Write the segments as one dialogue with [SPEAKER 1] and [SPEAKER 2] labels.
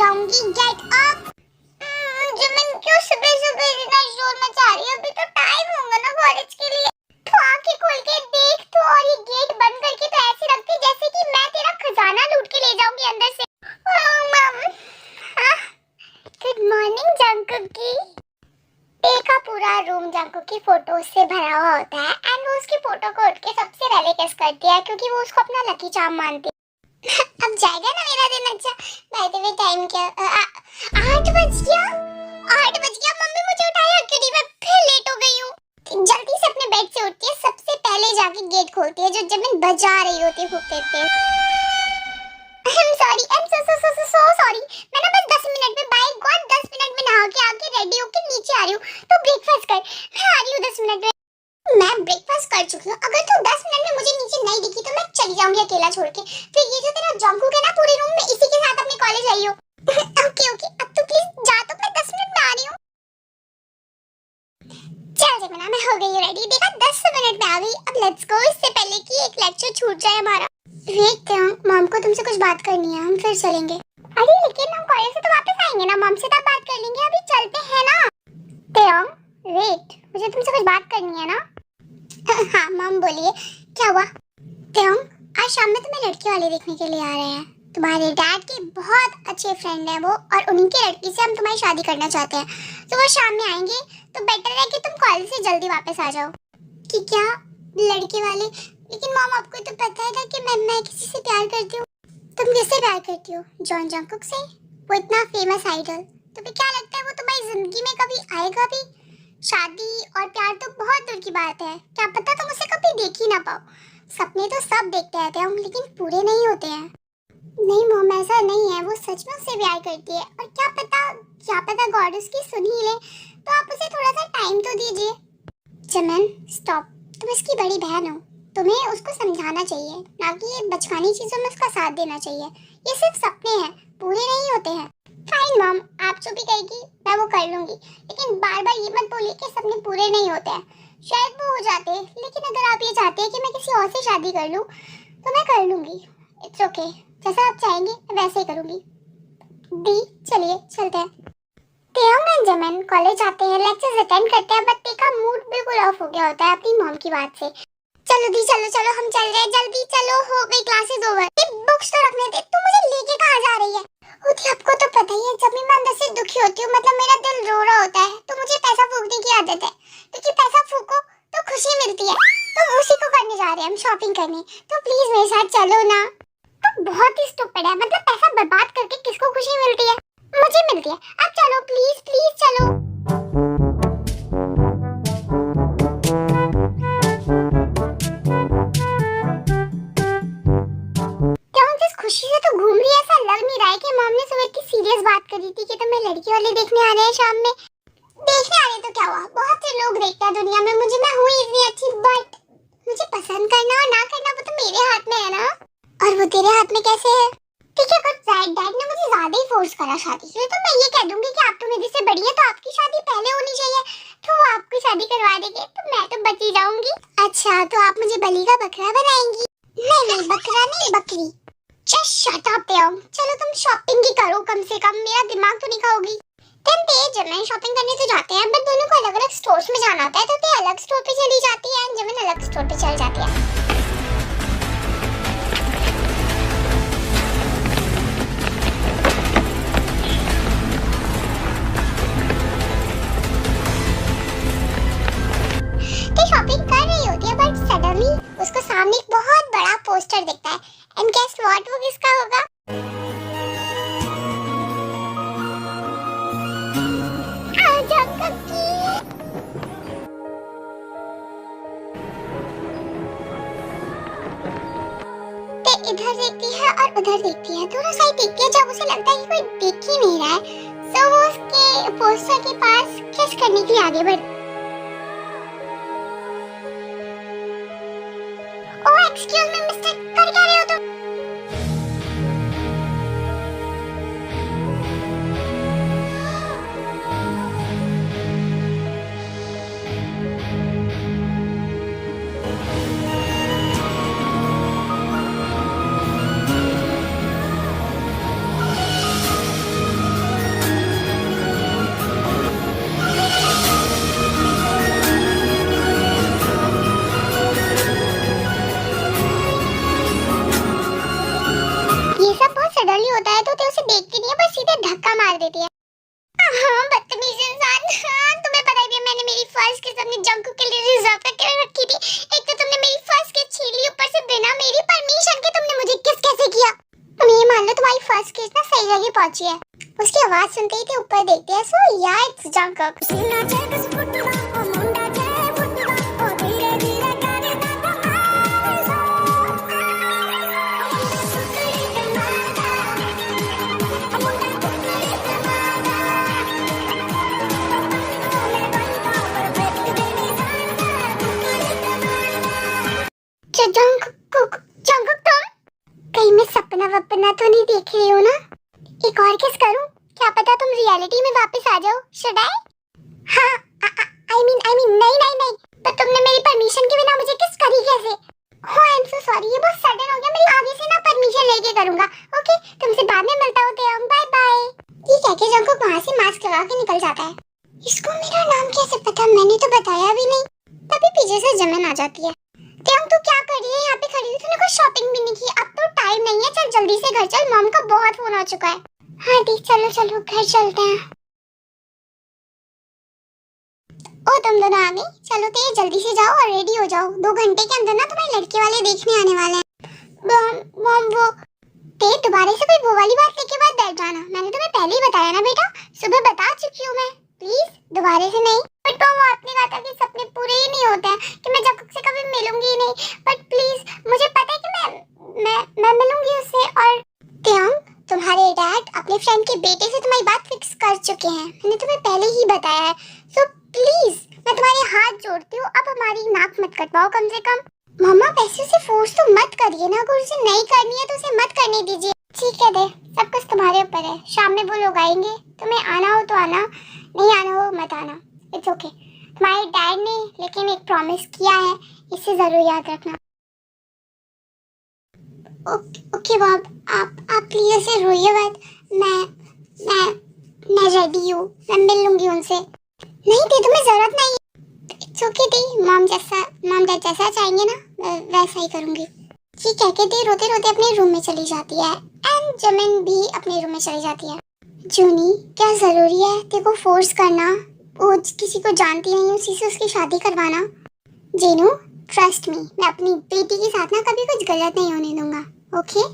[SPEAKER 1] जाऊंगी। Get up. Jimin क्यों सुबह सुबह इतना शोर मचा रही है? अभी तो टाइम होगा ना कॉलेज के लिए। तो आंखें खोल के देख तो, और ये गेट बंद करके तो ऐसे लगती है जैसे कि मैं तेरा खजाना लूट के ले जाऊंगी अंदर से। गुड मॉर्निंग जंकुकी। का पूरा रूम जंकुक की फोटो से भरा हुआ होता है एंड वो उसकी फोटो को उठ के सबसे पहले किस करती है क्योंकि वो उसको अपना लकी चार्म मानती है। अब जाएगा ना मेरा दिन अच्छा। बाय द वे टाइम क्या 8 बज गया। 8 बज गया। मम्मी मुझे उठाया क्यों नहीं? मैं फिर लेट हो गई हूँ। जल्दी से अपने बेड से उठती है, सबसे पहले जाके गेट खोलती है जो जमीन बजा रही होती है फूकते। I'm sorry, I'm so sorry। मैं ना बस 10 मिनट में, बाय गॉड 10 मिनट में नहा के आके रेडी होके नीचे आ रही हूँ, तो ब्रेकफास्ट कर। मैं आ रही हूँ 10 मिनट में। मैं ब्रेकफास्ट कर चुकी हूँ। अगर तू 10 मिनट में मुझे नीचे नहीं दिखी तो मैं चली जाऊंगी अकेला छोड़ के। फिर ये जो तेरा जंकुक है ना पूरे रूम में, इसी के साथ अपने कॉलेज आई हो। ओके ओके, अब तू प्लीज जा, तो मैं 10 मिनट में आ रही हूँ। चल जमीना, मैं हो गई हूँ रेडी। देखा 10 मिनट में आ गई। अब लेट्स गो, इससे पहले कि एक लेक्चर छूट जाए हमारा। वेट, मॉम को तुमसे कुछ बात करनी है, हम फिर चलेंगे। अरे लेकिन हम कॉलेज से तो वापस आएंगे ना, मॉम से तब बात कर लेंगे, अभी चलते हैं ना। तेयंग, वेट, मुझे तुमसे कुछ बात करनी है ना। हाँ मॉम बोलिए, क्या हुआ? तेयंग, आज शाम में तुम्हें लड़की वाले देखने के लिए आ रहे हैं। तुम्हारे डैड के बहुत अच्छे फ्रेंड है वो, और उन्हीं की लड़की से हम तुम्हारी शादी करना चाहते हैं। तो वो शाम में आएंगे, तो बेटर है कि तुम कॉलेज से जल्दी वापस आ जाओ। कि क्या लड़के वाले? लेकिन मॉम आपको तो पता है ना कि मैं किसी से प्यार करती हूँ। तुम किससे प्यार करती हो? जॉन जंकुक से, वो इतना फेमस आइडल। तुम्हें क्या लगता है वो तुम्हारी जिंदगी में कभी आएगा भी? शादी और प्यार तो बहुत दूर की बात है, क्या पता तुम उसे कभी देख ही ना पाओ। सपने तो सब देखते रहते हैं लेकिन पूरे नहीं होते हैं। नहीं मॉम, ऐसा नहीं है, वो सच में उससे प्यार करती है, और क्या पता गॉड उसकी सुन ही ले। तो आप उसे थोड़ा सा टाइम तो दीजिए। चमन स्टॉप, तुम इसकी बड़ी बहन हो, तुम्हें उसको समझाना चाहिए, ना कि ये बचकानी चीजों में उसका साथ देना चाहिए। ये सिर्फ सपने हैं, पूरे नहीं होते हैं। फाइन मॉम, आप जो भी कहेगी मैं वो कर लूंगी, लेकिन बार बार ये मत बोलिए कि सपने पूरे नहीं होते हैं। शायद वो हो जाते हैं, लेकिन अगर आप ये चाहते हैं कि मैं किसी और से शादी कर लूं तो मैं कर लूंगी। इट्स ओके, जैसा आप चाहेंगे मैं वैसे ही करूंगी। दी, चलिए चलते हैं। तेयंग एंड जमन कॉलेज आते हैं, लेक्चर्स अटेंड करते हैं, बट का मूड बिल्कुल ऑफ हो गया होता है अपनी मॉम की बात से। चलो दी, चलो हम चल रहे हैं, जल्दी चलो, हो गई क्लासेस ओवर। ये बुक्स तो रखने दे, तू मुझे लेके कहां जा रही है? होती आपको तो पता ही है, जब भी मैं अंदर से दुखी होती हूँ, मतलब मेरा दिल रो रहा होता है, तो मुझे पैसा फूकने की आदत है, क्योंकि पैसा फूको तो खुशी मिलती है। तो उसी को करने जा रहे हैं हम, शॉपिंग करने। तो प्लीज मेरे साथ चलो ना। तो बहुत ही स्टूपिड है, मतलब पैसा बर्बाद करके किसको खुशी मिलती है? मुझे मिलती है। अब चलो प्लीज प्लीज चलो। खुशी से तो घूम रही है, ऐसा लग नहीं रहा है कि मॉम ने सुबह इतनी सीरियस बात करी थी कि तुम्हें लड़की वाले देखने आ रहे हैं शाम में। देखने आ रहे तो क्या हुआ, बहुत से लोग देखते हैं दुनिया में मुझे, मैं हूँ इतनी अच्छी, बट मुझे पसंद करना और ना करना वो तो मेरे हाथ में है ना। और वो तेरे हाथ में कैसे है? ठीक है, कुछ डैड ने मुझे ज्यादा ही फोर्स करा शादी के लिए, तो मैं ये कह दूंगी कि आप तो मेरे से बड़ी है, तो आपकी शादी पहले होनी चाहिए, तो वो आपकी शादी करवा देंगे तो मैं तो बची जाऊंगी। अच्छा, तो आप मुझे बलि का बकरा बनाएंगी? नहीं, बकरा नहीं, बकरी। Just shut up तेयंग, चलो तुम शॉपिंग ही करो, कम से कम मेरा दिमाग तो नहीं खाओगी। तुम तेज जमन शॉपिंग करने तो जाते हैं, बट दोनों को अलग अलग स्टोर्स में जाना होता है, तो ते अलग स्टोर पे चली जाती है एंड जमन अलग स्टोर पे चल जाती है। ते शॉपिंग कर रही होती है, बट सडनली उसको सामने एक बहुत बड़ा पोस्टर दिखता है, एंड गेस व्हाट, वो किसका होगा? इधर देखती है और उधर देखती है, दोनों साइड देखती है। जब उसे लगता है कि कोई देख ही नहीं रहा है, तो वो उसके पोस्टर के पास किस करने के लिए आगे बढ़ती। ओह एक्सक्यूज मी मिस्टर, कर क्या रहे हो तुम? मार देती है। हाँ बदतमीज इंसान। हाँ तुम्हें पता ही है मैंने मेरी फर्स्ट किस अपने जंकुक के लिए रिजर्व करके रखी थी। एक तो तुमने मेरी फर्स्ट किस छीन ली, ऊपर से बिना मेरी परमिशन के तुमने मुझे किस कैसे किया। तुम ये मान लो तुम्हारी फर्स्ट किस ना सही जगह पहुंची है। उसकी आवाज सुनते ही थे ऊपर देखते हैं, सो या इट्स जंकुक। जंकुक जंकुक तुम कहीं मैं सपना वपना तो नहीं देख रही हो ना? एक और किस करूं? क्या पता तुम रियलिटी में वापस आ जाओ। Should I? हाँ आई मीन नहीं पर तुमने मेरी परमिशन के बिना मुझे किस करी कैसे? हो आई एम सो सॉरी, ये बहुत सडन हो गया। मैं आगे से ना परमिशन लेके करूंगा। ओके तुमसे बाद में मिलता हूं तेयंग, बाय बाय। ठीक है कि जंकुक वहां से मास्क लगा के निकल जाता है। इसको मेरा नाम कैसे पता? मैंने तो बताया भी नहीं। तभी पीछे से जमन आ जाती है। तेयंग तू क्या कर रही है यहाँ पे खड़ी हुई? तूने कुछ शॉपिंग भी नहीं की? अब तो टाइम नहीं है, चल जल्दी से घर चल, मॉम का बहुत फोन आ चुका है। हाँ ठीक, चलो चलो घर चलते हैं। ओ तुम दोनों आ गई? चलो तो ये जल्दी से जाओ और रेडी हो जाओ। 2 घंटे के अंदर ना तुम्हें लड़के वाले देखने आने वाले हैं। मॉम वो ते दोबारा से कोई वो वाली बात लेके बाद बैठ जाना। मैंने तुम्हें पहले ही बताया ना बेटा, सुबह बता चुकी हूँ मैं। प्लीज दोबारा से नहीं। बट वो आपने कहा था कि सपने पूरे ही नहीं होते हैं, कि मैं जंकुक से कभी मिलूंगी ही नहीं। बट प्लीज मुझे पता है कि मैं मिलूंगी उससे। और तेयंग तुम्हारे डैड अपने फ्रेंड के बेटे से तुम्हारी बात फिक्स कर चुके हैं, मैंने तुम्हें पहले ही बताया है। सो प्लीज मैं तुम्हारे हाथ जोड़ती हूँ, अब हमारी नाक मत कटवाओ कम से कम। मम्मा पैसे से फोर्स तो मत करिए ना, अगर उसे नहीं करनी है तो उसे मत करने दीजिए। ठीक है दे, सब कुछ तुम्हारे ऊपर है। शाम में वो लोग आएंगे, तुम्हें आना हो तो आना, नहीं आना हो मत आना। It's okay. तुम्हारे डैड ने लेकिन एक प्रॉमिस किया है, इसे जरूर याद रखना। ओके बाब, आप प्लीज ऐसे रोइए मत। मैं रेडी हूँ, मैं मिल लूंगी उनसे। नहीं दी तुम्हें जरूरत नहीं। It's okay the, mom dad जैसा चाहेंगे ना वैसा ही करूंगी। ये कह के दी रोते रोते अपने रूम में चली जाती है एंड जमिन भी अपने रूम में चली जाती है। जूनी क्या जरूरी है तेको फोर्स करना? वो किसी को जानती नहीं, उसी से उसकी शादी करवाना। जीनू ट्रस्ट मी, मैं अपनी बेटी के साथ ना कभी कुछ गलत नहीं होने दूंगा। ओके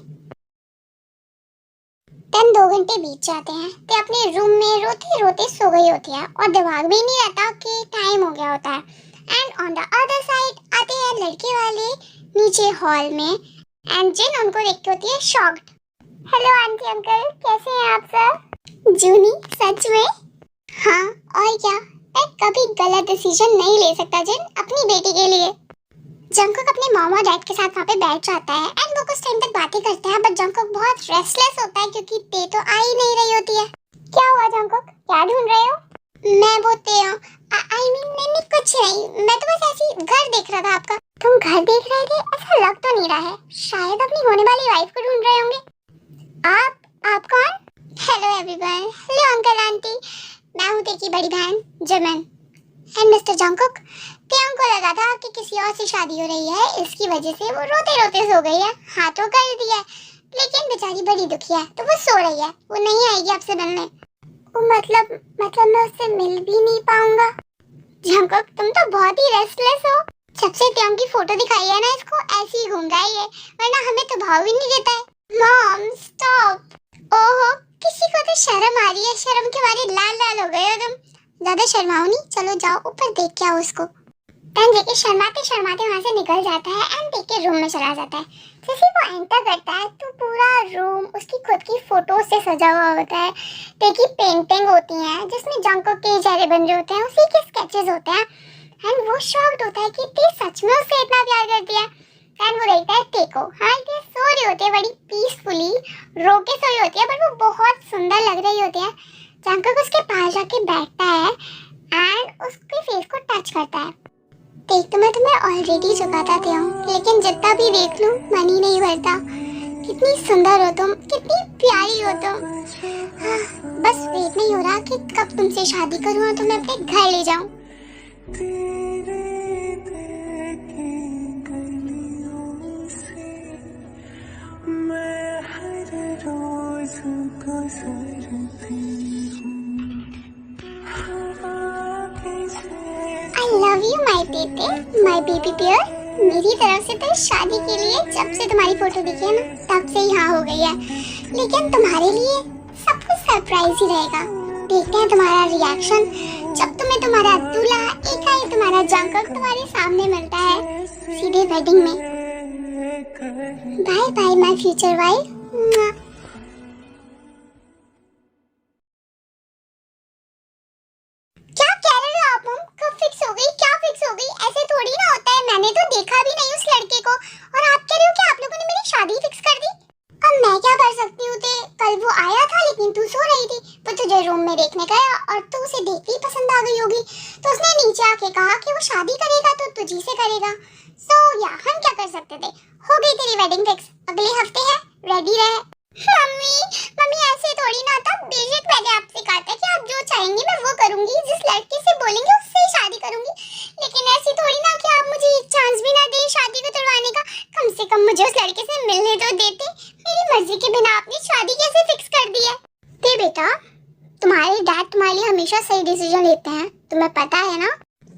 [SPEAKER 1] 2 घंटे बीत जाते हैं ते अपने रूम में रोते रोते सो गई होती है और दिमाग भी नहीं रहता कि टाइम हो गया होता है। And on the other side आते हैं लड़के वाले नीचे हॉल में एंड जिन उनको देख के होती है शॉक्ड। हेलो आंटी अंकल, कैसे हैं आप सब? जूनी सच में? हाँ और क्या, मैं कभी गलत डिसीजन नहीं ले सकता जिन अपनी बेटी के लिए। जंकुक अपने मॉम और डैड के साथ वहाँ पे बैठ जाता है एंड वो कुछ टाइम तक बातें करते हैं, बट जंकुक बहुत रेस्टलेस होता है क्योंकि ते तो आ ही नहीं रही होती है। क्या हुआ जंकुक, क्या ढूंढ रहे हो? मैं बोलते हूँ आई मीन नहीं कुछ नहीं, मैं तो बस ऐसे ही घर देख रहा था आपका। तुम घर देख रहे थे? ऐसा लग तो नहीं रहा है, शायद अपनी होने वाली वाइफ को ढूंढ रहे होंगे। आप कौन? Hello everyone, hello uncle aunty, मैं हूँ तेरी बड़ी बहन जमन एंड मिस्टर जंकुक। तेयंग को लगा था कि किसी और से शादी हो रही है, इसकी वजह से वो रोते रोते सो गई है। हाँ तो कर दिया, लेकिन बेचारी बड़ी दुखी है तो वो सो रही है, वो नहीं आएगी आपसे मिलने। मतलब मैं उससे मिल भी नहीं पाऊंगा। जंकुक तुम तो बहुत ही रेस्टलेस हो, जब से तेयंग की फोटो दिखाई है ना इसको ऐसे ही घूम रही है, वरना हमें तो भाव भी नहीं देता है। Mom stop. ओहो किसी को तो शर्म आ रही है, शर्म के मारे लाल लाल हो गए हो तुम। ज्यादा शर्माओ नहीं, चलो जाओ ऊपर देख के आओ उसको। एंड जेके शर्माते शर्माते वहाँ से निकल जाता है एंड टेक के रूम में चला जाता है। जैसे वो एंटर करता है तो पूरा रूम उसकी खुद की फोटो से सजा हुआ होता है। टेक की पेंटिंग होती है जिसमें जंकुक के चेहरे बन रहे होते हैं, उसी के स्केचेस होते हैं एंड वो शॉक्ड होता है कि ते सच में उससे इतना प्यार करती है। एंड वो देखता है टेको, हाँ ते सो रही होती है बड़ी पीसफुली, रो के सो रही होती है, बट वो बहुत सुंदर लग रही होती है। जंकुक उसके पास जाके बैठता है एंड उसके फेस को टच करता है। देख तो मैं तुम्हें ऑलरेडी चुकाता हूँ, लेकिन जितना भी देख लूं मन ही नहीं भरता। कितनी सुंदर हो तुम, कितनी प्यारी हो तुम। हाँ, बस वेट नहीं हो रहा कि कब तुमसे शादी करूँ और तुम्हें अपने घर ले जाऊँ। मैं हर रोज गुजरती यू माय बेटे, माय बेबी बियर। मेरी तरफ से तो शादी के लिए जब से तुम्हारी फोटो दिखी है ना, तब से ही हाँ हो गई है। लेकिन तुम्हारे लिए सब कुछ सरप्राइज ही रहेगा। देखते हैं तुम्हारा रिएक्शन जब तुम्हें तुम्हारा दूल्हा एकाएक तुम्हारा जंकक तुम्हारे सामने मिलता है सीधे वेडिंग में। Bye bye my future wife. क्या कह रहे हो आप? कब फिक्स हो गई? क्या फिक्स हो गई? ऐसे थोड़ी ना होता है। मैंने तो देखा भी नहीं उस लड़के को और आप कह रहे हो कि आप लोगों ने मेरी शादी फिक्स कर दी। अब मैं क्या कर सकती हूँ? कल वो आया था लेकिन तू सो रही थी। वो तुझे रूम में देखने गया और तू उसे देखते ही पसंद आ गई होगी, तो उसने नीचे आके कहा कि वो शादी करेगा तो तुझी से करेगा। सो या हम क्या कर सकते थे? हो गई तेरी वेडिंग फिक्स। अगले हफ्ते है, रेडी रहे। मम्मी मम्मी ऐसे थोड़ी ना था। बेशक मैंने आपसे कहा था कि आप जो चाहेंगे मैं वो करूंगी, जिस लड़के से बोलेंगे उससे ही शादी करूंगी। लेकिन ऐसी थोड़ी ना कि आप मुझे एक चांस भी ना दें शादी को तुड़वाने का। कम से कम मुझे उस लड़के से मिलने तो देते। मेरी मर्जी के बिना आपने शादी कैसे फिक्स कर दी है? दे बेटा, तुम्हारे डैड तुम्हारे लिए हमेशा सही डिसीजन लेते हैं, तुम्हें पता है ना।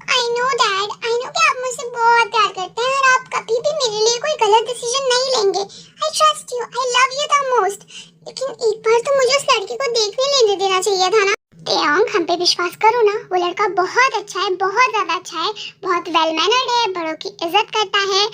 [SPEAKER 1] I know dad, I know कि आप मुझसे बहुत प्यार करते हैं और आप कभी भी मेरे लिए कोई गलत डिसीजन नहीं लेंगे। I trust you, I love you the most. लेकिन एक बार तो मुझे उस लड़के को देखने लेने देना चाहिए था ना। तेयोंग, हम पे विश्वास करो ना, वो लड़का बहुत अच्छा है, बहुत ज्यादा अच्छा है, बहुत वेल मैनर्ड है, बड़ों की इज्जत करता है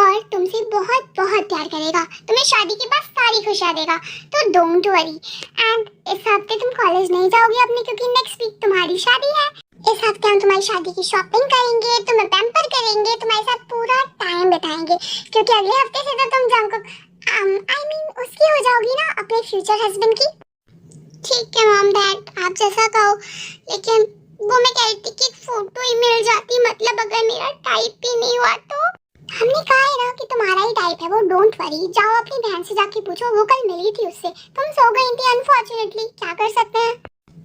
[SPEAKER 1] और तुमसे बहुत बहुत प्यार करेगा। तुम्हें शादी के बाद सारी खुशियां देगा, तो डोंट वरी। एंड इस हफ्ते तुम कॉलेज नहीं जाओगी अपने, क्योंकि नेक्स्ट वीक तुम्हारी शादी है। इस हफ्ते हम तुम्हारी शादी की शॉपिंग करेंगे, तुम्हें पैम्पर करेंगे, तुम्हारे साथ पूरा टाइम बिताएंगे, क्योंकि अगले हफ्ते से तो तुम जंकुक आई मीन उसकी हो जाओगी ना, अपने फ्यूचर हस्बैंड की। ठीक है मॉम डैड, आप जैसा कहो। लेकिन वो मैं कह रही थी कि फोटो ही मिल जाती, मतलब अगर मेरा टाइप ही नहीं हुआ तो। हमने कहा है ना कि तुम्हारा ही टाइप है वो, डोंट वरी। जाओ अपनी बहन से जाके पूछो, वो कल मिली थी उससे। तुम सो गई थी अनफॉर्चुनेटली, क्या कर सकते हैं।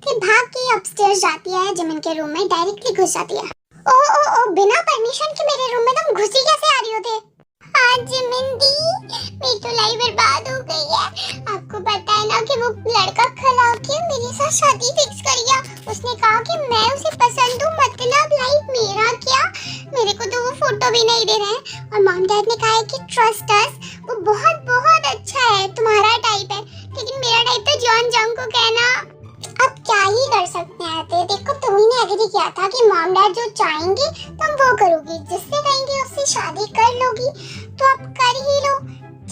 [SPEAKER 1] फिर भाग के अपस्टेयर्स जाती है जिमिन के रूम में, डायरेक्टली घुस जाती है। ओ बिना परमिशन के मेरे रूम में तुम घुसी कैसे आ रही हो थे? आज जिमिन दी, मेरी तो लाइफ बर्बाद हो गई है। आपको पता है ना कि वो लड़का खला के मेरे साथ शादी फिक्स कर गया। उसने कहा कि मैं उसे पसंद हूँ, मतलब लाइक मेरा क्या, मेरे को तो वो फोटो भी नहीं दे रहे हैं। और मॉम डैड ने कहा है कि ट्रस्ट अस, वो बहुत बहुत अच्छा है, तुम्हारा टाइप है। लेकिन मेरा टाइप तो जॉन जंग को कहना। अब क्या ही कर सकते हैं। देखो तुम्ही ने एग्री किया था कि मॉम डैड जो चाहेंगे तुम वो करोगी, जिससे कहेंगे उससे शादी कर लोगी, तो अब कर ही लो,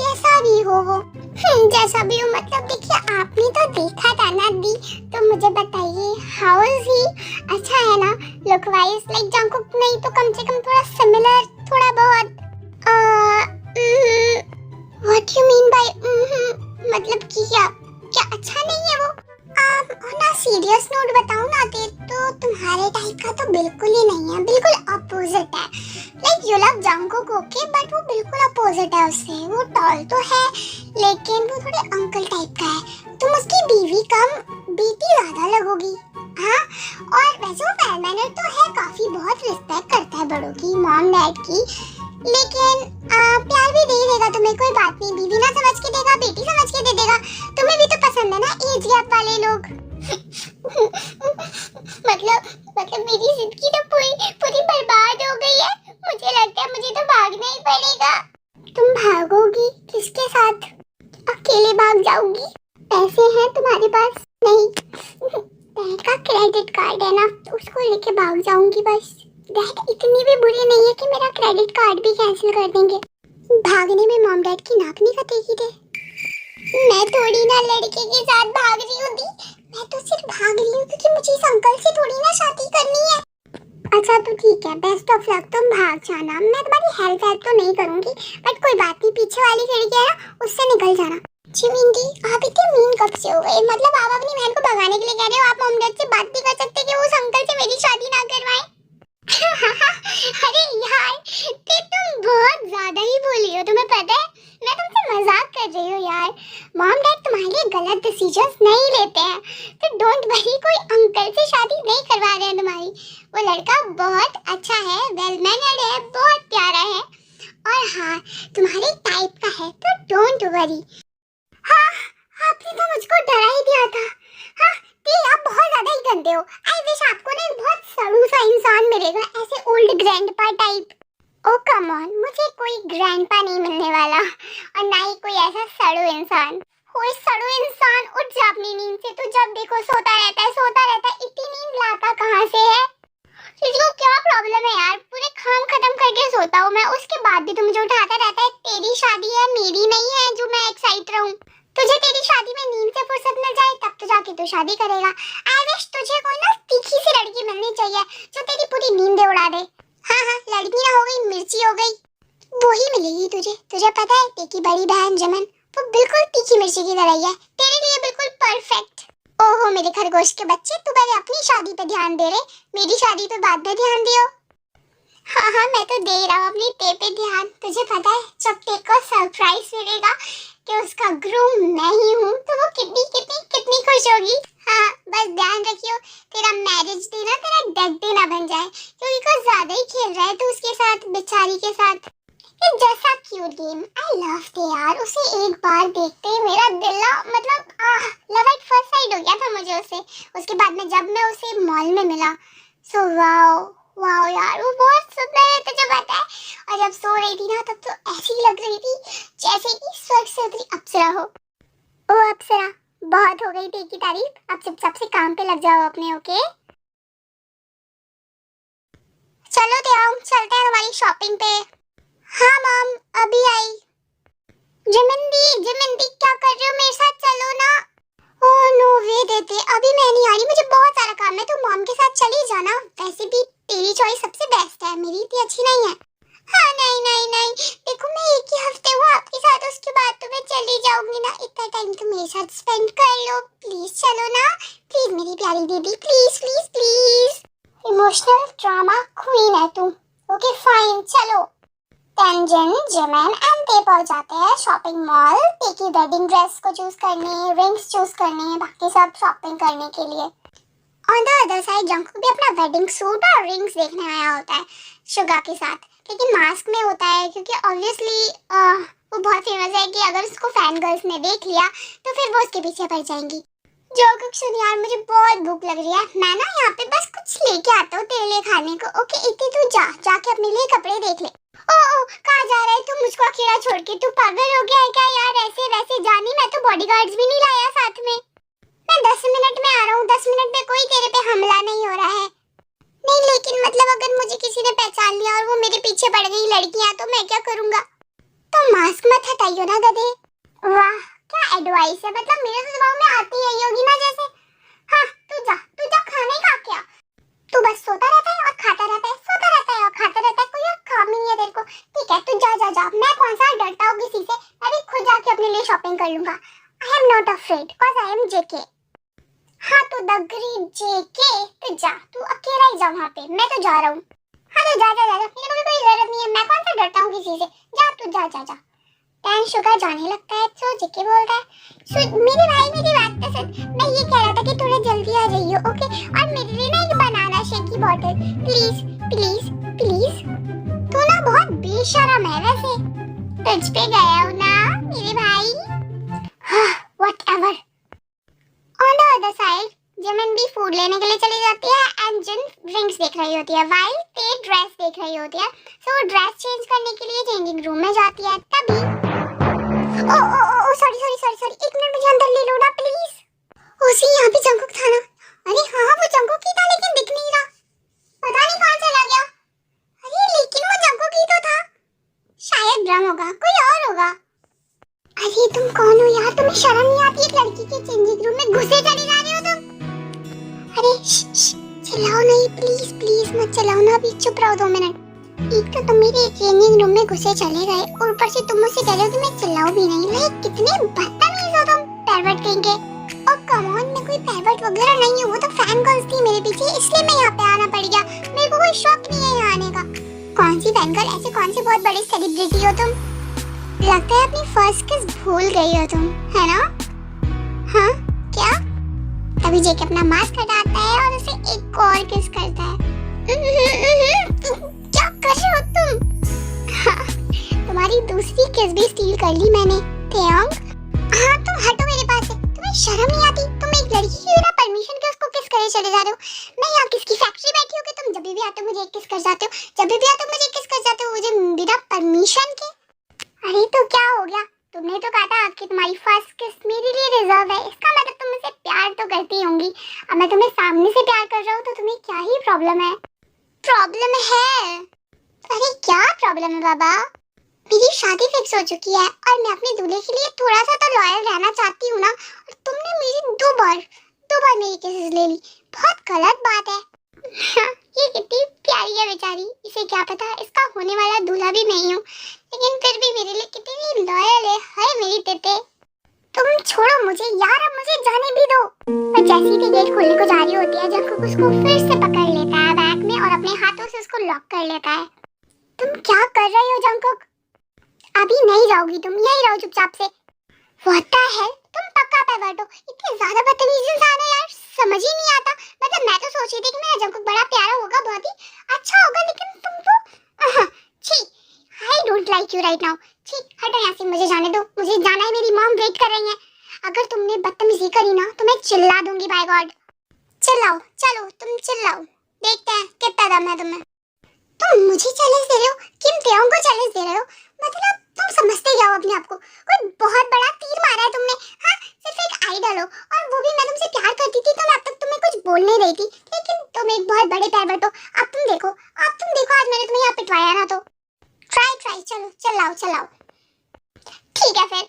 [SPEAKER 1] जैसा भी हो वो। जैसा भी हो मतलब देखिए, आपने तो देखा था ना दी, तो मुझे बताइए हाउ इज ही? अच्छा है ना लुक वाइज? लाइक जंकुक नहीं तो कम से कम थोड़ा सिमिलर, थोड़ा बहुत। व्हाट यू मीन बाय मतलब कि क्या अच्छा नहीं है वो? ना सीरियस नोट बताऊं ना तो तुम्हारे टाइप का तो बिल्कुल ही नहीं है, बिल्कुल अपोजिट है। Like you love Jungkook okay, but वो बिल्कुल अपोजिट है उससे। वो टॉल तो है लेकिन वो थोड़े अंकल टाइप का है। तुम उसकी बीवी कम बेटी ज्यादा लगोगी। हाँ, और वैसे वो वेल मैनर तो है, काफी बहुत रिस्पेक्ट करता है बड़ों की, मॉम डैड की। लेकिन प्यार भी दे देगा तुम्हें, कोई बात नहीं। बीवी ना समझ के देगा, बेटी समझ के दे देगा। तुम्हें भी तो पसंद है ना एज गैप वाले लोग। मतलब मेरी जिंदगी तो पूरी बर्बाद हो गई है। मुझे लगता है मुझे तो भागना ही पड़ेगा। तुम भागोगी किसके साथ? अकेले भाग जाओगी? पैसे हैं तुम्हारे पास? नहीं, डैड का क्रेडिट कार्ड है ना, तो उसको लेके भाग जाऊंगी बस। डैड इतनी भी बुरी नहीं है कि मेरा क्रेडिट कार्ड भी कैंसिल कर देंगे। भागने में मॉम डैड की नाक नहीं कटेगी थे। मैं थोड़ी ना लड़के के साथ भाग रही हूँ दी, मैं तो सिर्फ भाग रही हूँ क्योंकि मुझे इस अंकल से थोड़ी ना शादी करनी है। अच्छा तो ठीक है, बेस्ट ऑफ लक, तुम भाग जाना। मैं तुम्हारी हेल्प तो नहीं करूंगी, बट कोई बात नहीं, पीछे वाली खिड़की है ना उससे निकल जाना। जिमिन दी, आप इतने मीन कब से हो गए? मतलब आप अपनी बहन को भगाने के लिए कह रहे हो? आप मॉम डैड से बात भी कर सकते कि उस अंकल से मेरी शादी ना करवाएं। अरे यार, तुम बहुत ज्यादा ही बोल रही हो, तुम्हें पता है मैं तुमसे मजाक कर रही हूँ यार। मॉम डैड तुम्हारे लिए गलत डिसीजंस नहीं लेते हैं, तो डोंट वरी, कोई अंकल से शादी नहीं करवा रहे हैं तुम्हारी। वो लड़का बहुत अच्छा है, वेल मैनर्ड है, बहुत प्यारा है और हाँ तुम्हारे टाइप का है, तो डोंट वरी। हाँ, आपने तो मुझको डरा ही दिया था। हाँ, आप बहुत ज्यादा ही गंदे हो। आई विश आपको ना एक बहुत सड़ू सा इंसान मिलेगा, ऐसे old grandpa type. Oh come on, मुझे कोई ग्रैंडपा नहीं मिलने वाला और ना ही कोई ऐसा सड़ू इंसान। कोई सड़ू इंसान उठ जा अपनी नींद से, तो जब देखो सोता रहता है। इतनी नींद लाता कहाँ से है? तुझको क्या प्रॉब्लम है यार? पूरे काम खत्म करके सोता हूँ मैं, उसके बाद भी तू मुझे उठाता रहता है। तेरी शादी है, मेरी नहीं है जो मैं एक्साइट रहूं। तुझे तेरी शादी में नींद से फुर्सत मिल जाए तब तो जाके तू शादी करेगा। आई विश तुझे कोई ना तीखी सी लड़की मिलनी चाहिए जो तेरी पूरी नींदें उड़ा दे। हाँ, लड़की ना हो गई, मिर्ची हो गई, वही मिलेगी तुझे। तुझे पता है तेरी बड़ी बहन जमन, वो बिल्कुल तीखी मिर्ची की तरह ही है, तेरे लिए बिल्कुल परफेक्ट। ओहो मेरे खरगोश के बच्चे, तू पहले अपनी शादी पे ध्यान दे रहे, मेरी शादी पे बाद में ध्यान दियो। हाँ, मैं तो दे रहा हूँ अपनी ते पे ध्यान। तुझे पता है जब तेरे को सरप्राइज मिलेगा कि उसका ग्रूम मैं ही हूँ, तो वो कितनी खुश होगी। हाँ, बस ध्यान रखियो तेरा मैरिज डे ना तेरा डेथ डे ना बन जाए, क्योंकि कुछ ज्यादा ही खेल रहा है तू उसके साथ, बेचारी के साथ। ये जैसा क्यूट गेम, आई लव थे यार। उसे एक बार देखते ही मेरा दिल मतलब लव एट फर्स्ट साइट हो गया था मुझे उससे। उसके बाद में जब मैं उसे मॉल में मिला, सो वाओ यार, वो बहुत सुंदर है तुझे पता है। और जब सो रही थी ना तब तो ऐसी लग रही थी जैसे कि स्वर्ग से उतरी अप्सरा हो। ओ अप्सरा, बहुत हो गई तेरी तारीफ, अब चुपचाप से काम पे लग जाओ अपने। ओके चलो त्याग, चलते हैं हमारी शॉपिंग पे। हाँ मॉम, अभी आई। जिमिंदी क्या कर रहे हो? मेरे साथ चलो ना। ओह नो वे देते, अभी मैं नहीं आ रही, मुझे बहुत सारा काम है। तू मॉम के साथ चली जाना, वैसे भी तेरी चॉइस सबसे बेस्ट है, मेरी इतनी अच्छी नहीं है। हाँ नहीं, देखो मैं एक ही हफ्ते हूँ आपके साथ, उसके बाद तो मैं चली जाऊंगी ना। इतना टाइम तो मेरे साथ स्पेंड कर लो, प्लीज चलो ना, प्लीज मेरी प्यारी दीदी, प्लीज। इमोशनल ड्रामा क्वीन है तू। ओके फाइन, चलो। टेंजन, जिमिन एंड ते पहुंच जाते हैं शॉपिंग मॉल। ते की वेडिंग ड्रेस को चूज करने, रिंग्स चूज करने, बाकी सब शॉपिंग करने के लिए। On the other side Jungkook भी अपना वेडिंग सूट और रिंग्स देखने आया होता है शुगा के साथ, लेकिन मास्क में होता है क्योंकि ऑब्वियसली वो बहुत फेमस है कि अगर उसको फैन गर्ल्स ने देख लिया तो फिर वो उसके पीछे पड़ जाएंगी। जंकुक सुन यार, मुझे बहुत भूख लग रही है, मैं ना यहाँ पे बस कुछ लेके आता हूँ तेरे लिए खाने को। ओके इतनी तू जाके अपने लिए कपड़े देख ले। ओ कहाँ जा रहा है तू मुझको अकेला छोड़ के? तू पागल हो गया है क्या यार? ऐसे वैसे जानी, मैं तो बॉडीगार्ड्स भी नहीं लाया साथ में। मैं 10 मिनट में आ रहा हूँ, 10 मिनट में कोई तेरे पे हमला नहीं हो रहा है। नहीं लेकिन मतलब अगर मुझे किसी ने पहचान लिया और वो मेरे पीछे पड़ गई लड़कियां, तो मैं क्या करूँगा? तो मास्क मत हटाइयो ना गधे। वाह क्या एडवाइस है, मतलब मेरे स्वभाव में आती है योगी ना जैसे। हाँ तू जा खाने खा के आ। तू बस सोता रहता है और खाता रहता है, सोता रहता है और खाता रहता है, कोई और काम ही नहीं है तेरे को। ठीक है तू जा। मैं कौन सा डरता हूँ किसी से, मैं भी खुद जाके अपने लिए शॉपिंग कर लूंगा। I am not afraid because I am JK. हाँ तो द ग्रेट जेके, तू जा, तू अकेला ही जा वहाँ पे, मैं तो जा रहा हूँ। हाँ तो जा, मेरे को भी कोई जरूरत नहीं है, मैं कौन सा डरता हूँ किसी से। जा तू जा। टेन शुगर जाने लगता है तो जेके बोलता है, मेरे भाई मेरी बात तो सुन, मैं ये कह रहा था कि थोड़ा जल्दी आ जाइए ओके, और मेरे लिए ना एक बनाना शेक की बॉटल प्लीज। तू ना बहुत बेशरम है वैसे, तुझ पे गया हूँ ना मेरे भाई। Whatever. On the other side Jimin भी फूड लेने के लिए चली जाती है एंड जिन ड्रिंक्स देख रही होती है व्हाइल ते ड्रेस देख रही होती है। सो ड्रेस चेंज करने के लिए चेंजिंग रूम में जाती है। तभी ओ सॉरी, एक मिनट मुझे अंदर ले लो ना प्लीज। उसी यहाँ पे जंकुक था ना? अरे हाँ वो जंकुक ही था लेकिन दिख नहीं रहा, पता नहीं कहाँ चला गया। अरे लेकिन वो जंकुक ही तो था, शायद भ्रम होगा, कोई और होगा। अरे तुम कौन हो यार, तुम्हें शर्म नहीं आती एक लड़की के चेंजिंग रूम में घुसे चले जा रहे हो तुम? अरे चिल्लाओ नहीं प्लीज मत चिल्लाओ ना, अभी चुप रहो 2 मिनट। एक तो तुम मेरे चेंजिंग रूम में घुसे चले गए और ऊपर से तुम मुझसे कह रहे हो कि मैं चिल्लाऊं भी नहीं। लाइक कितने बदतमीज हो तुम, परवर्ट कहेंगे। और कम ऑन, मैं कोई परवर्ट वगैरह नहीं हूँ, वो तो फैन गर्ल्स थी मेरे पीछे, इसलिए मैं यहाँ पे आना पड़ गया। मेरे को कोई शौक नहीं है यहाँ आने का। कौन सी फैन गर्ल, ऐसे कौन से बहुत बड़े सेलिब्रिटी हो तुम? लगता है अपनी फर्स्ट किस भूल गई हो तुम, है ना? हाँ क्या? तभी जेके अपना मास्क हटाता है और उसे एक और किस करता है। क्या कर रहे हो तुम? हाँ, तुम्हारी दूसरी किस भी स्टील कर ली मैंने तेयंग। हाँ तुम हटो मेरे पास से, तुम्हें शर्म नहीं आती? तुम एक लड़की की बिना परमिशन के उसको किस करे करे चले जा रहे हो? मैं यहाँ किसकी फैक्ट्री बैठी हूँ कि तुम जब भी आते हो मुझे एक किस कर जाते हो, जब भी आते हो मुझे एक किस कर जाते हो, मुझे बिना परमिशन के? अरे तो क्या हो गया? तुमने तो कहा था कि तुम्हारी फर्स्ट किस मेरे लिए रिजर्व है, इसका मतलब तुम मुझसे प्यार तो करती होंगी। अब मैं तुम्हें सामने से प्यार कर रहा हूँ तो तुम्हें क्या ही प्रॉब्लम है? प्रॉब्लम है? अरे क्या प्रॉब्लम है बाबा? मेरी शादी फिक्स हो चुकी है और मैं अपने दूल्हे के लिए थोड़ा सा तो लॉयल रहना चाहती हूँ ना, और तुमने मेरी दो बार मेरी केसेस ले ली। बहुत गलत बात है। ये कितनी प्यारी है बेचारी, इसे क्या पता इसका होने वाला दूल्हा भी मैं ही हूँ, लेकिन फिर भी मेरे लिए कितनी लॉयल है। हाय मेरी तेते, तुम छोड़ो मुझे यार, अब मुझे जाने भी दो। पर जैसी भी गेट खोलने को जा रही होती है जंकुक उसको फिर से पकड़ लेता है बैग में और अपने हाथों से उसको लॉक कर लेता है। तुम क्या कर रही हो जंकुक? अभी नहीं जाओगी तुम, यहीं रहो चुपचाप से। व्हाट द हेल, तुम पक्का परवर्ट हो? इतने ज्यादा बदतमीज इंसान है यार, समझ ही नहीं आता। मतलब मैं तो सोच रही थी कि मेरा जंकुक बड़ा प्यारा होगा, बहुत ही अच्छा होगा, लेकिन तुम तो छी, I don't like you right now. छी, हटो यहाँ से, मुझे जाने दो, मुझे जाना है, मेरी मॉम वेट कर रही है। अगर तुमने बदतमीजी करी ना तो मैं चिल्ला दूंगी, बाय गॉड। चिल्लाओ, चलो तुम चिल्लाओ, देखते हैं कितना दम है तुम्हें। तुम मुझे चैलेंज दे रहे हो? किम तेओंग को चैलेंज दे रहे हो? मतलब तुम समझते क्या हो अपने आप को? कोई बहुत बड़ा तीर मारा है तुमने? हाँ, सिर्फ एक आइडल हो, और वो भी मैं तुमसे प्यार करती थी तो मैं अब तक तुम्हें कुछ बोल नहीं रही थी, लेकिन तुम एक बहुत बड़े परवर्ट हो। अब तुम देखो आज मैंने तुम्हें यहाँ पिटवाया ना तो। ट्राई, चलो चिल्लाओ। ठीक है फिर।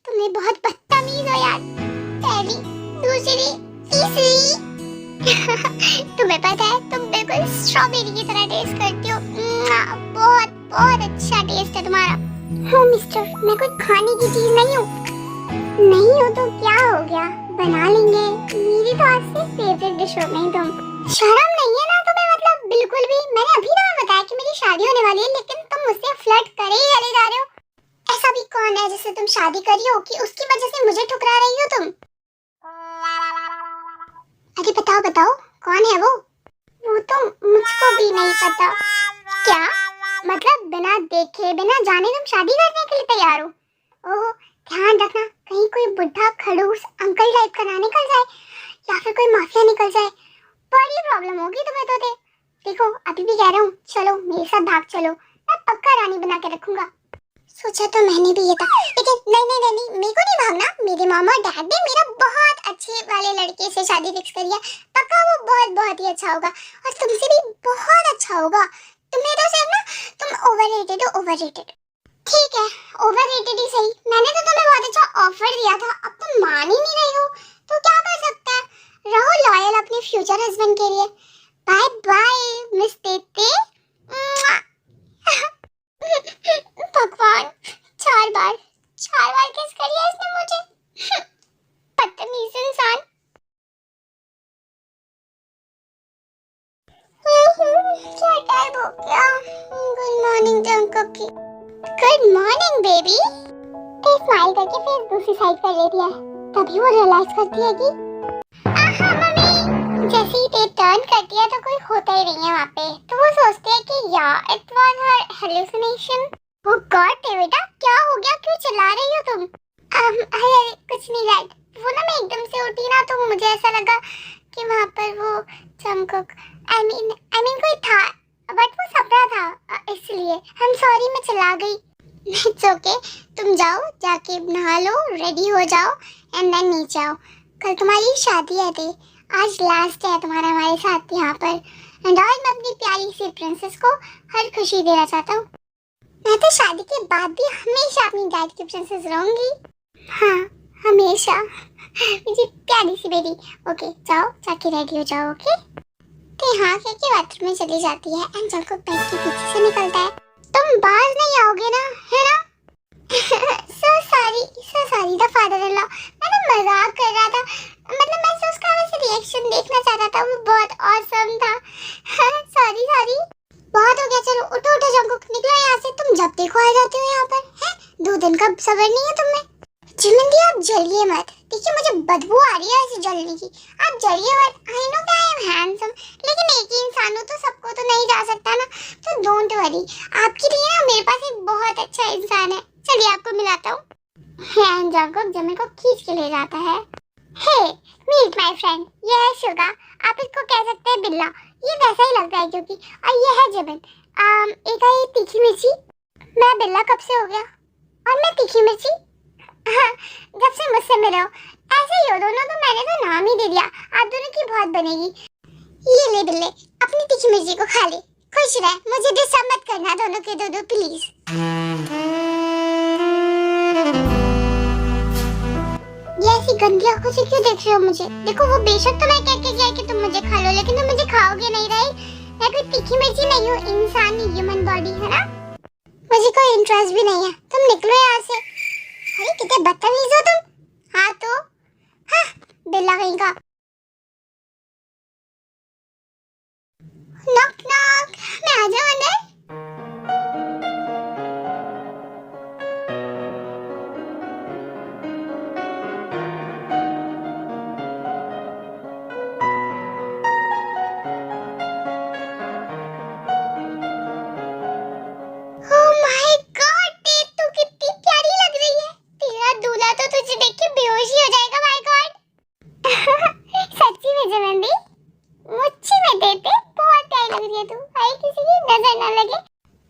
[SPEAKER 1] तुमने बहुत बदतमीज हो यार, पहली, दूसरी, तीसरी। तुम्हें पता है तुम बिल्कुल स्ट्रॉबेरी की तरह टेस्ट करती हो। बहुत अच्छा टेस्ट है तुम्हारा। हाँ मिस्टर, मैं कोई खाने की चीज नहीं हूँ। नहीं हो तो क्या हो गया, बना लेंगे, मेरी तो आज से फेवरेट डिश हो गई तुम। शर्म नहीं है ना तुम्हें? मतलब बिल्कुल भी। मैंने अभी तुम्हें बताया कि मेरी शादी होने वाली है, लेकिन तुम मुझसे फ्लर्ट करे ही चले जा रहे हो। ऐसा भी कौन है जिससे तुम शादी करी हो कि उसकी वजह से मुझे ठुकरा रही हो तुम? अरे बताओ कौन है वो? वो तो मुझको भी नहीं पता। क्या मतलब बिना देखे बिना जाने तुम शादी करने के लिए तैयार हो? ओह, ध्यान रखना कहीं कोई बुढ़ा खड़ूस अंकल टाइप का ना निकल जाए, या फिर कोई माफिया निकल जाए, बड़ी प्रॉब्लम होगी तुम्हें तो। देखो अभी भी कह रहा हूँ, चलो मेरे साथ भाग चलो, मैं पक्का रानी बना के रखूंगा। सोचा तो मैंने भी ये था, लेकिन नहीं, मेरे को नहीं भागना। मेरे मामा और डैड ने मेरा बहुत अच्छे वाले लड़के से शादी फिक्स करी है, पक्का वो बहुत ही अच्छा होगा, और तुमसे भी बहुत अच्छा होगा। तुम्हें तो सिर्फ ना, तुम ओवररेटेड। ठीक है, ओवररेटेड ही सही, मैंने तो तुम्हें बहुत अच्छा ऑफर दिया था, अब तुम मान ही नहीं रही हो, तो क्या कर सकते हैं? रहो लॉयल अपने फ्यूचर हस्बैंड के लिए। बाय बाय मिस तेते। भगवान, चार बार किस करी है इसने मुझे। बदतमीज इंसान। क्या टाइम हो गया? गुड मॉर्निंग जंकुक की। Good morning baby. स्माइल करके फिर दूसरी साइड कर लेती है, तभी वो रियलाइज करती है कि मम्मी, जैसे ही ते टर्न करती है तो कोई होता ही नहीं है वहाँ पे, तो वो सोचते हैं कि यार it was her hallucination. Oh God बेटा, क्या हो गया, क्यों चिल्ला रही हो तुम? अरे कुछ नहीं डैड, वो ना मैं एकदम से उठी ना तो मुझे ऐसा लगा कि वहाँ पर वो जंकुक आई मीन कोई था, बट वो सपना था, इसलिए आई एम सॉरी मैं चिल्ला गई। इट्स ओके, तुम जाओ, जाके नहा लो, रेडी हो जाओ एंड देन नीचे आओ। कल तुम्हारी शादी है थे, आज लास्ट है तुम्हारा हमारे साथ यहाँ पर, एंड आज मैं अपनी प्यारी सी प्रिंसेस को हर खुशी देना चाहता हूँ। मैं तो शादी के बाद भी हमेशा अपनी डैड की प्रिंसेस रहूंगी। हाँ हमेशा, मुझे प्यारी सी बेटी। ओके जाओ, जाके रेडी हो जाओ। ओके तो हाँ कहके बाथरूम में चली जाती है एंड जंकुक बेड के पीछे से निकलता है। तुम बाज नहीं आओगे ना, है ना? so sorry the father in law, मैं ना मजाक कर रहा था, मतलब मैं उसका वैसे रिएक्शन देखना चाहता था, वो बहुत ऑसम था। सॉरी बहुत हो गया, चलो उठो जंकुक, निकलो यहाँ से। तुम जब देखो आ जाते हो यहाँ पर, हैं? 2 दिन का सबर नहीं है तुम्हें? चिमंदी आप जलिए मत, देखिए मुझे बदबू आ रही है ऐसे जलने की। आप जलिए मत। आई नो कि आई एम हैंडसम, लेकिन एक ही इंसान हूँ तो सबको तो नहीं जा सकता ना, तो डोंट वरी। आपके लिए ना मेरे पास एक बहुत अच्छा इंसान है, चलिए आपको मिलाता हूँ। एंड जैकब जमी को खींच के ले जाता है। हे मीट माय फ्रेंड, ये है शुगा, आप इसको कह सकते हैं बिल्ला, ये वैसा ही लगता है क्योंकि। और ये है जिमिन, एक है तीखी मिर्ची। मैं बिल्ला कब से हो गया और मैं तीखी मिर्ची? हाँ, जब से मुझसे मिले हो। ऐसे ही हो दोनों, तो मैंने तो नाम ही दे दिया, आप दोनों की बहुत बनेगी। ये ले बिल्ले, अपनी तीखी मिर्ची को खा ले, खुश रह, मुझे डिस्टर्ब मत करना दोनों के दो प्लीज। ये ऐसी गंदी आंखों से क्यों देख रहे हो मुझे? देखो वो बेशक तो मैं कह के गया कि तुम मुझे खा लो, लेकिन तुम मुझे खाओगे नहीं राइट? मैं कोई तीखी मिर्ची नहीं हूँ, इंसान ही, ह्यूमन बॉडी है ना। मुझे कोई इंटरेस्ट भी नहीं है, तुम निकलो यहाँ से। अरे कितने बदतमीज हो तुम। हाँ तो हाँ, बिल्ला कहीं का। नॉक नॉक, मैं आ जाऊँ अंदर?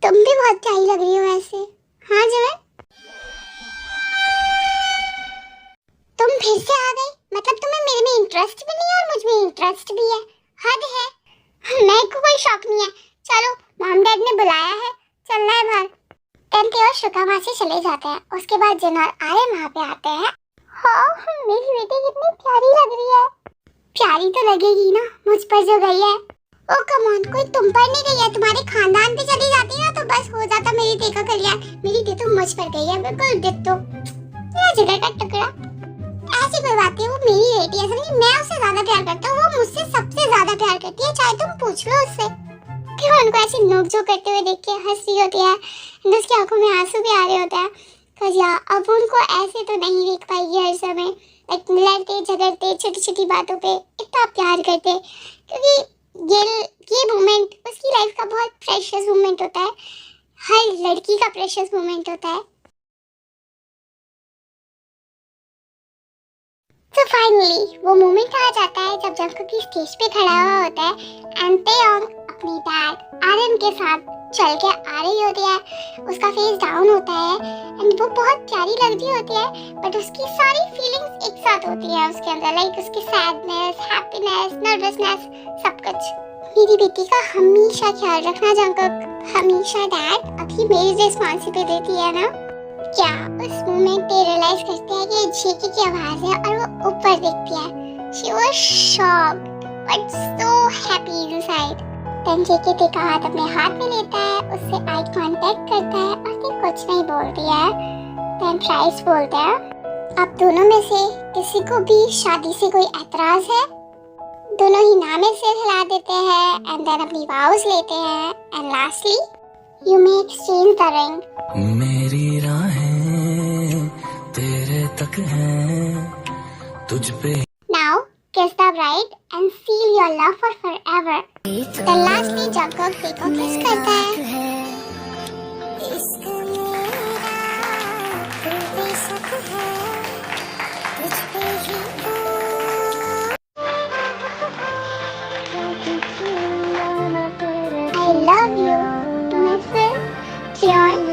[SPEAKER 1] तुम भी बहुत प्यारी लग रही हो वैसे। हाँ जिमिन, तुम फिर से आ गई, मतलब तुम्हें मेरे में इंटरेस्ट भी नहीं है और मुझ में इंटरेस्ट भी है। हद है। मैं को कोई शौक नहीं है। चलो मॉम डैड ने बुलाया है, चलना है बाहर। टेंटे और शुका वहाँ से चले जाते हैं। उसके बाद जिन और आर्यन वहाँ पे आते हैं। हाँ, मेरी बेटी कितनी प्यारी लग रही है। प्यारी तो लगेगी ना, मुझ पर जो गई है। ओ कम ऑन, कोई तुम पर नहीं गई है, तुम्हारे खानदान पे चली जाती ना तो बस हो जाता मेरी टे का कल्याण। मेरी टे तो मुझ पर गई है, बिल्कुल डिट्टो। ये जिगर का टुकड़ा। ऐसी कोई बात नहीं, वो मेरी बेटी है, समझी? मैं उससे ज्यादा प्यार करता हूँ, वो मुझसे सबसे ज्यादा प्यार करती है, चाहे तुम पूछ लो उससे। क्यों उनको ऐसे नोक-झोंक करते हुए देख के हंसी होती है, उसकी आंखों में आंसू भी आ रहे होते हैं। कजिया अब उनको ऐसे तो नहीं देख पाएगी हर समय, लड़ते झगड़ते छोटी छोटी बातों पे इतना प्यार करते, क्योंकि ये मोमेंट उसकी लाइफ का बहुत प्रेशियस मोमेंट होता है, हर लड़की का प्रेशियस मोमेंट होता है। तो फाइनली वो मोमेंट आ जाता है जब जंगकुक स्टेज पे खड़ा हुआ होता है एंड तेयोंग अपनी डैड आर्यन के साथ चल के आ रही होती है। उसका फेस डाउन होता है एंड वो बहुत प्यारी लग रही होती है, बट उसकी सारी फीलिंग्स एक साथ होती है उसके अंदर, लाइक उसकी सैडनेस, हैप्पीनेस, नर्वसनेस, सब कुछ। मेरी बेटी का हमेशा ख्याल रखना जंगकुक, हमेशा। डैड अभी मेरी रिस्पॉन्सिबिलिटी है ना। क्या उस मोमेंट पे रियलाइज करते हैं कि जेकी की आवाज है और वो ऊपर देखती है। She was shocked but so happy inside. Then जेकी टे का हाथ अपने हाथ में लेता है, उससे आई कांटेक्ट करता है और फिर कुछ नहीं बोलती है। देन प्राइस बोलते हैं, आप दोनों में से किसी को भी शादी से कोई एतराज है? दोनों ही नामे से हिला देते हैं एंड देन अपनी वाउज लेते हैं and lastly you may exchange the ring.
[SPEAKER 2] मेरी राहें तेरे तक हैं, तुझ पे।
[SPEAKER 1] Now kiss the bride and seal your love for forever. Then lastly Jungkook टे को किस करता है। I love you, Mr. John.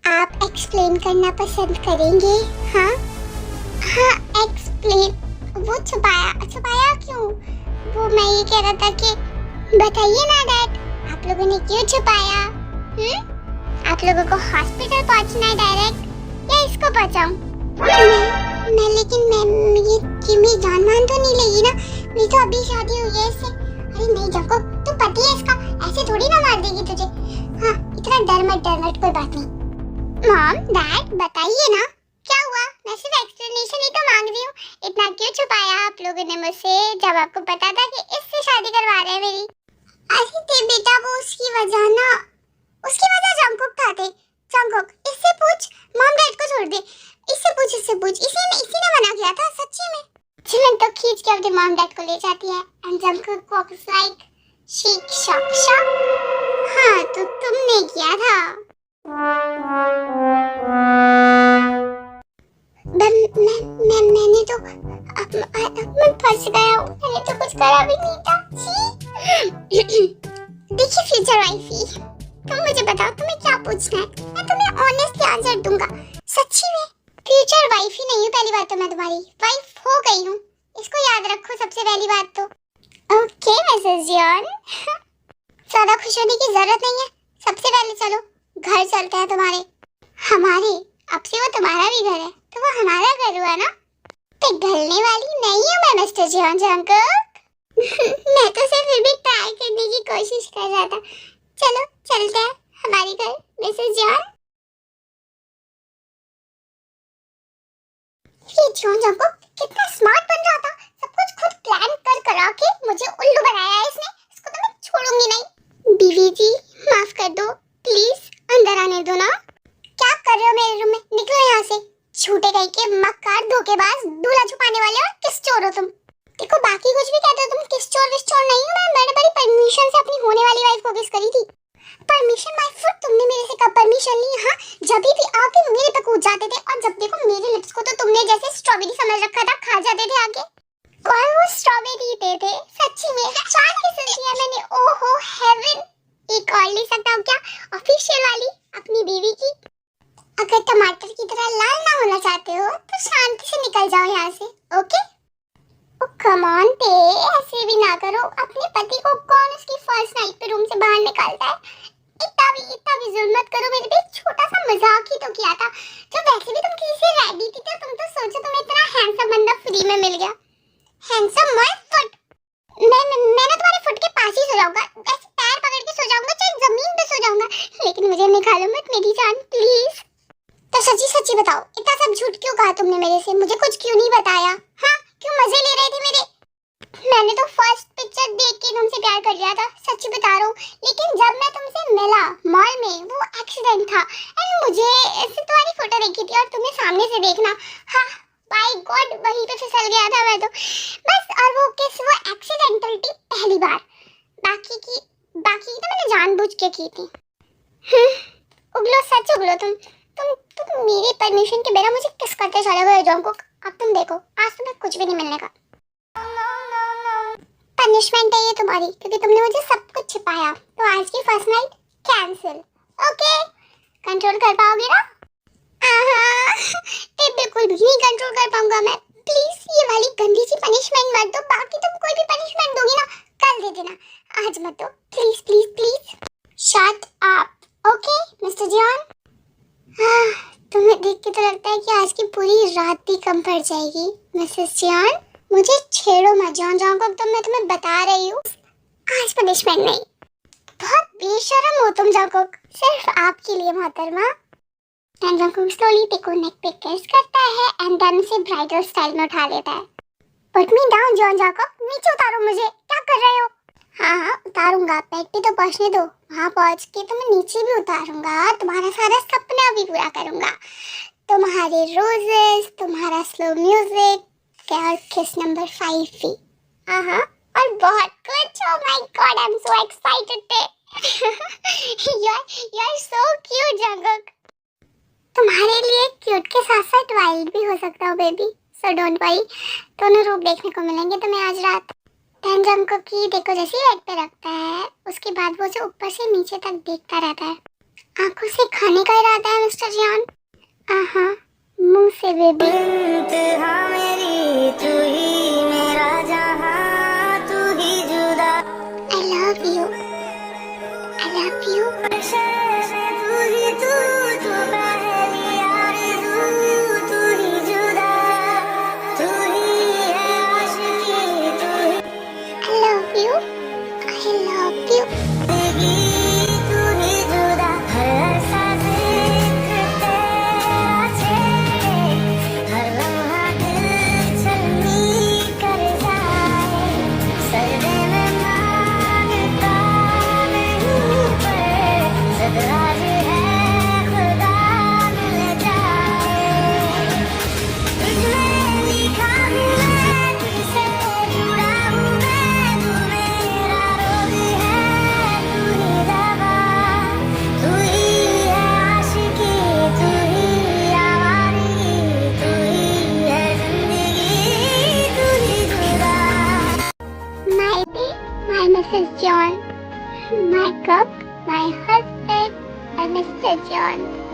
[SPEAKER 1] आप एक्सप्लेन करना पसंद करेंगे? हाँ हाँ, एक्सप्लेन। वो छुपाया क्यों? वो मैं ये कह रहा था कि बताइए ना डैड, आप लोगों ने क्यों छुपाया? आप लोगों को हॉस्पिटल पहुंचना है डायरेक्ट या इसको बचाऊं? मैं लेकिन ये जिमी जान मान तो नहीं लेगी ना? मेरी तो अभी शादी हुई है इससे। अरे नहीं जंगकुक, तू पति है इसका, ऐसे थोड़ी ना मार देगी तुझे। हाँ, इतना डर मत, कोई बात नहीं। मॉम डैड बताइए ना क्या हुआ, मैं सिर्फ एक्सप्लेनेशन ही तो मांग रही हूँ। इतना क्यों छुपाया आप लोगों ने मुझसे, जब आपको पता था कि इससे शादी करवा रहे हैं मेरी? अरे ते बेटा, वो उसकी वजह ना, उसकी वजह जंगकुक था। थे जंगकुक, इससे पूछ, मॉम डैड को छोड़ दे, इससे पूछ, इसी ने मना किया था सच्ची में। चिलन तो खींच के अपने मॉम डैड को ले जाती है एंड जंगकुक वॉक्स लाइक शीक शॉक शॉक। हाँ तो तुमने किया था। मैंने तो मैं फंस गया हूँ, मैंने तो कुछ करा भी नहीं था। देखिए फ्यूचर वाइफी, तुम मुझे बताओ तुम्हें क्या पूछना है, मैं तुम्हें ऑनेस्टली आंसर दूंगा। सच्ची में फ्यूचर वाइफी नहीं हूँ, पहली बात तो मैं तुम्हारी वाइफ हो गई हूँ, इसको याद रखो सबसे पहली बात तो। ओके मिसेस जॉन, ज्यादा खुश होने की जरूरत नहीं है। सबसे पहले चलो घर चलते हैं तुम्हारे, हमारे, अब से वो तुम्हारा भी घर है तो वो हमारा घर हुआ ना। पिघलने वाली नहीं हूँ मैं मिस्टर जॉन जंगकुक। मैं तो सिर्फ फिर भी ट्राई करने की कोशिश कर रहा था। चलो चलते हैं हमारे घर मिसेस जॉन। ये जॉन जंगकुक कितना स्मार्ट बन रहा था, सब कुछ खुद प्लान कर करा के मुझे उल्लू बनाया है इसने, इसको तो मैं छोड़ूंगी नहीं। बीवी जी माफ कर दो प्लीज, अंदर आने दो ना। क्या कर रहे हो मेरे रूम में, निकलो यहाँ से। झूठे कहीं के मक्कार, धोखेबाज, दूल्हा छुपाने वाले और किस चोर हो तुम। देखो बाकी कुछ भी कहते हो तुम, किस चोर विस चोर नहीं हूँ मैं। मैंने बड़ी परमिशन से अपनी होने वाली वाइफ को किस करी थी। परमिशन माय फुट, तुमने मेरे से कब परमिशन ली? हाँ जब भी आके मेरे पे कूद जाते थे, और जब देखो मेरे लिप्स को तो तुमने जैसे स्ट्रॉबेरी समझ रखा था, खा जाते थे आके। कौन वो स्ट्रॉबेरी देते थे? सच्ची में 4 किस्सें किया मैंने। ओहो हेवन, एक और ले सकता हूँ क्या ऑफिशियल वाली अपनी बीवी की। अगर टमाटर की तरह लाल ना होना चाहते हो तो शांति से निकल जाओ यहाँ से, ओके? ओ कम ऑन ते, ऐसे भी ना करो। अपने पति को कौन उसकी फर्स्ट नाइट पे रूम से बाहर निकालता है? इतना भी जुल्म मत करो मेरे पे। छोटा सा मजाक ही तो किया था, जब वैसे भी तुम किसी से रेडी थी तो तुम तो सोचो तुम्हें इतना हैंडसम बंदा फ्री में मिल गया। हैंडसम माय फुट, मैं ना तुम्हारे फुट के पास ही सो जाऊंगा, ऐसे पैर पकड़ के सो जाऊंगा, चाहे जमीन पे सो जाऊंगा, लेकिन मुझे निकालो मत मेरी जान प्लीज। तो सच्ची बताओ, इतना सब झूठ क्यों कहा तुमने मेरे से? मुझे कुछ क्यों नहीं बताया? हाँ क्यों मजे ले रहे थे मेरे? मैंने तो फर्स्ट पिक्चर देख के तुमसे प्यार कर लिया था, सच्ची बता रहा हूँ। लेकिन जब मैं तुमसे मिला मॉल में, वो एक्सीडेंट था एंड मुझे ऐसे तुम्हारी फोटो देखी थी और तुम्हें सामने से देखना, हाँ बाय गॉड वहीं पे फिसल गया था मैं तो बस। और वो किस, वो एक्सीडेंटल थी पहली बार, बाकी की तो मैंने जानबूझ के की थी। उगलो सच उगलो तुम मेरी परमिशन के बिना मुझे किस करते चले गए जंगकुक। अब तुम देखो आज तुम्हें कुछ भी नहीं मिलने का। पनिशमेंट है ये तुम्हारी, क्योंकि तुमने मुझे सब कुछ छिपाया। तो आज की first night cancel, okay? Control कर पाओगे ना? ते बिल्कुल भी नहीं कंट्रोल कर पाऊंगा मैं। प्लीज ये वाली गंदी सी पनिशमेंट मत दो, बाकी तुम कोई भी पनिशमेंट दोगी ना कल दे देना, आज मत दो please please please. Shut up, okay mister John? तुम्हें देख के तो लगता है कि आज की पूरी रात भी कम पड़ जाएगी मिसेस जॉन। मुझे छेड़ो मत जॉन जंगकुक, तो मैं तुम्हें बता रही हूँ आज पनिशमेंट नहीं। बहुत बेशर्म हो तुम जंगकुक, सिर्फ आपके लिए मोहतरमा। जंगकुक स्लोली टेको नेक पे किस करता है एंड देन उसे ब्राइडल स्टाइल में उठा लेता है। Put me down John Jungkook, नीचे उतारो मुझे, क्या कर रहे हो? हाँ उतारूंगा, पेट पे तो पहुंचने दो, वहाँ पहुंच के तो मैं नीचे भी उतारूंगा, तुम्हारा सारा सपना भी पूरा करूंगा। तुम्हारे रोजेस, तुम्हारा स्लो म्यूजिक और किस नंबर 5 भी। और बहुत कुछ। Oh my God I am so excited. You are so cute Jungkook. तुम्हारे लिए क्यूट के साथ साथ वाइल्ड भी हो सकता हूँ बेबी, सो डोंट वरी। दोनों रूप देखने को मिलेंगे तुम्हें आज रात। जंगकुक की देखो जैसे बेड पे रखता है, उसके बाद वो जो ऊपर से नीचे तक देखता रहता है, आंखों से खाने का इरादा है मिस्टर जॉन। मुंह से बेबी। मेरी तू ही मेरा जहां, तू ही जुदा। I love you, I love you। तू ही तू पहली आरज़ू, तू ही जुदा, तू ही है आशिकी, तू ही। I love you, I love you। तू ही जुदा, हर सांस तेरा छेड़े, हर Mrs. John. My cook, my husband, and Mr. John.